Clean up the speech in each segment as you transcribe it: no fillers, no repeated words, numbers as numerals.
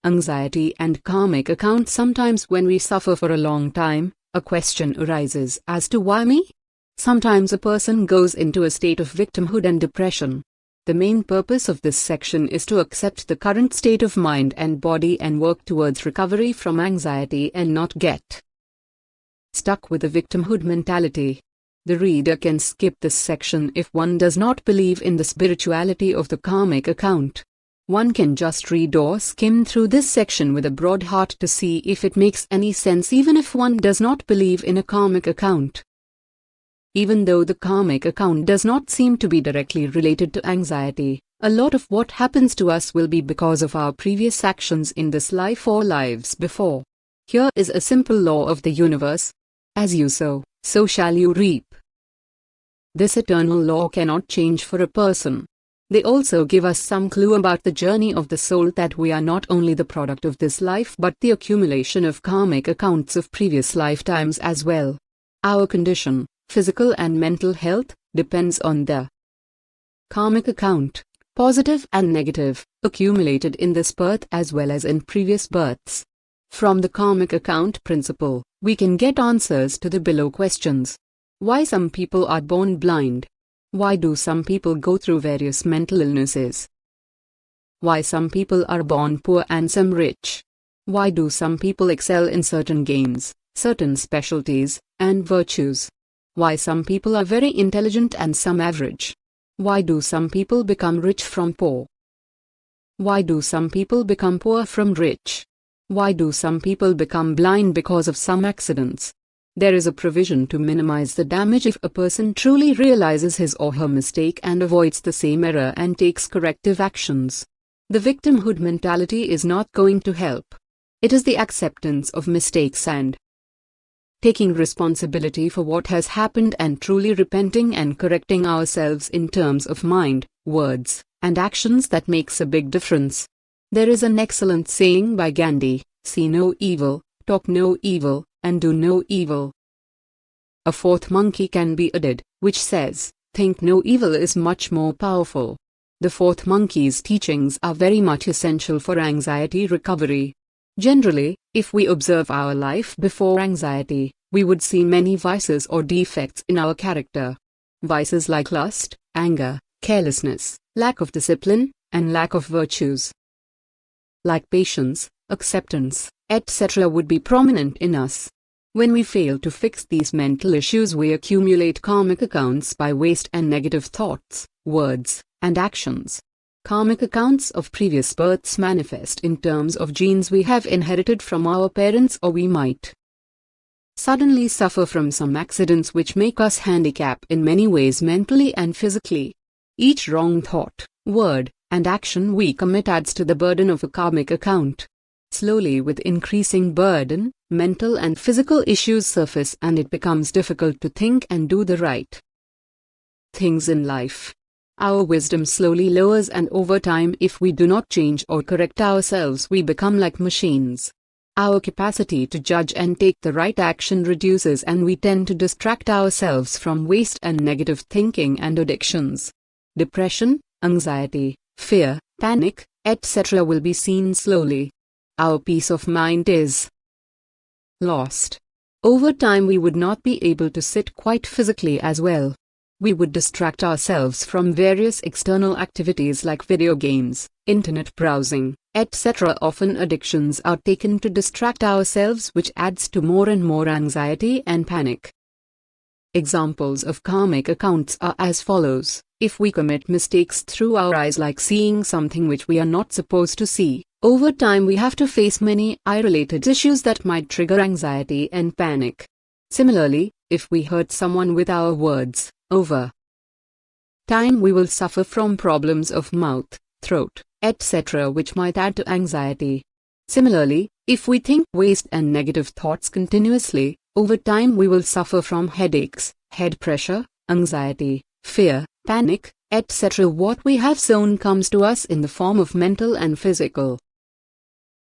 anxiety and karmic account. Sometimes when we suffer for a long time, a question arises as to why me? Sometimes a person goes into a state of victimhood and depression. The main purpose of this section is to accept the current state of mind and body and work towards recovery from anxiety and not get stuck with the victimhood mentality. The reader can skip this section if one does not believe in the spirituality of the karmic account. One can just read or skim through this section with a broad heart to see if it makes any sense, even if one does not believe in a karmic account. Even though the karmic account does not seem to be directly related to anxiety, a lot of what happens to us will be because of our previous actions in this life or lives before. Here is a simple law of the universe. As you sow, so shall you reap. This eternal law cannot change for a person. They also give us some clue about the journey of the soul, that we are not only the product of this life but the accumulation of karmic accounts of previous lifetimes as well. Our condition, physical and mental health, depends on the karmic account, positive and negative, accumulated in this birth as well as in previous births. From the karmic account principle, we can get answers to the below questions. Why some people are born blind? Why do some people go through various mental illnesses? Why some people are born poor and some rich? Why do some people excel in certain games, certain specialties, and virtues? Why some people are very intelligent and some average? Why do some people become rich from poor? Why do some people become poor from rich? Why do some people become blind because of some accidents? There is a provision to minimize the damage if a person truly realizes his or her mistake and avoids the same error and takes corrective actions. The victimhood mentality is not going to help. It is the acceptance of mistakes and taking responsibility for what has happened and truly repenting and correcting ourselves in terms of mind, words, and actions that makes a big difference. There is an excellent saying by Gandhi, "See no evil, talk no evil, and do no evil." A fourth monkey can be added, which says, "Think no evil" is much more powerful. The fourth monkey's teachings are very much essential for anxiety recovery. Generally, if we observe our life before anxiety, we would see many vices or defects in our character. Vices like lust, anger, carelessness, lack of discipline, and lack of virtues like patience, acceptance, etc. would be prominent in us. When we fail to fix these mental issues, we accumulate karmic accounts by waste and negative thoughts, words, and actions. Karmic accounts of previous births manifest in terms of genes we have inherited from our parents, or we might suddenly suffer from some accidents which make us handicapped in many ways mentally and physically. Each wrong thought, word, and action we commit adds to the burden of a karmic account. Slowly, with increasing burden, mental and physical issues surface and it becomes difficult to think and do the right things in life. Our wisdom slowly lowers, and over time, if we do not change or correct ourselves, we become like machines. Our capacity to judge and take the right action reduces, and we tend to distract ourselves from waste and negative thinking and addictions. Depression, anxiety, fear, panic, etc. will be seen slowly. Our peace of mind is lost. Over time, we would not be able to sit quite physically as well. We would distract ourselves from various external activities like video games, internet browsing, etc. Often addictions are taken to distract ourselves, which adds to more and more anxiety and panic. Examples of karmic accounts are as follows. If we commit mistakes through our eyes, like seeing something which we are not supposed to see, over time we have to face many eye-related issues that might trigger anxiety and panic. Similarly, if we hurt someone with our words, over time we will suffer from problems of mouth, throat, etc. which might add to anxiety. Similarly, if we think waste and negative thoughts continuously, over time we will suffer from headaches, head pressure, anxiety, fear, panic, etc. What we have sown comes to us in the form of mental and physical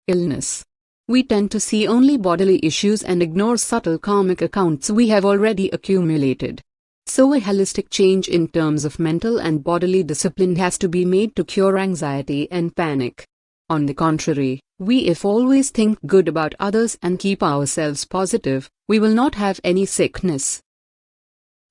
illness. We tend to see only bodily issues and ignore subtle karmic accounts we have already accumulated. So a holistic change in terms of mental and bodily discipline has to be made to cure anxiety and panic. On the contrary, if always think good about others and keep ourselves positive, we will not have any sickness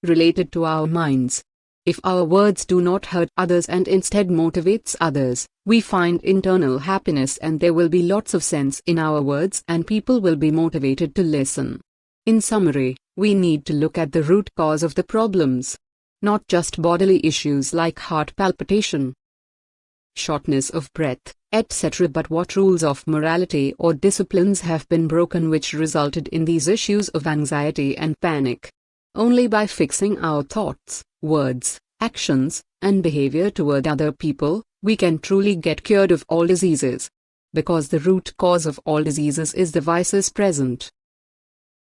related to our minds. If our words do not hurt others and instead motivates others, we find internal happiness and there will be lots of sense in our words and people will be motivated to listen. In summary, we need to look at the root cause of the problems. Not just bodily issues like heart palpitation, shortness of breath, etc., but what rules of morality or disciplines have been broken which resulted in these issues of anxiety and panic. Only by fixing our thoughts, words, actions, and behavior toward other people, we can truly get cured of all diseases. Because the root cause of all diseases is the vices present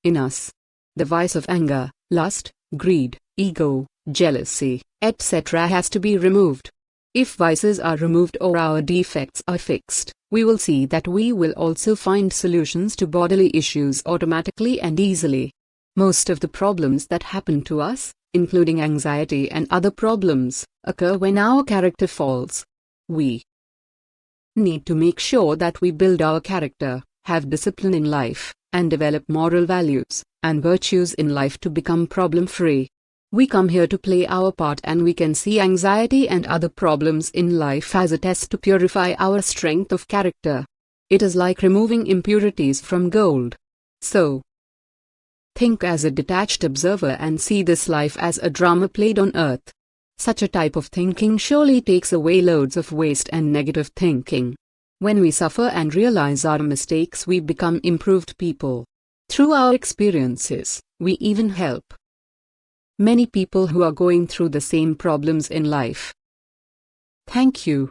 in us. The vice of anger, lust, greed, ego, jealousy, etc. has to be removed. If vices are removed or our defects are fixed, we will see that we will also find solutions to bodily issues automatically and easily. Most of the problems that happen to us, including anxiety and other problems, occur when our character falls. We need to make sure that we build our character, have discipline in life, and develop moral values and virtues in life to become problem-free. We come here to play our part and we can see anxiety and other problems in life as a test to purify our strength of character. It is like removing impurities from gold. So, think as a detached observer and see this life as a drama played on earth. Such a type of thinking surely takes away loads of waste and negative thinking. When we suffer and realize our mistakes, we become improved people. Through our experiences, we even help many people who are going through the same problems in life. Thank you.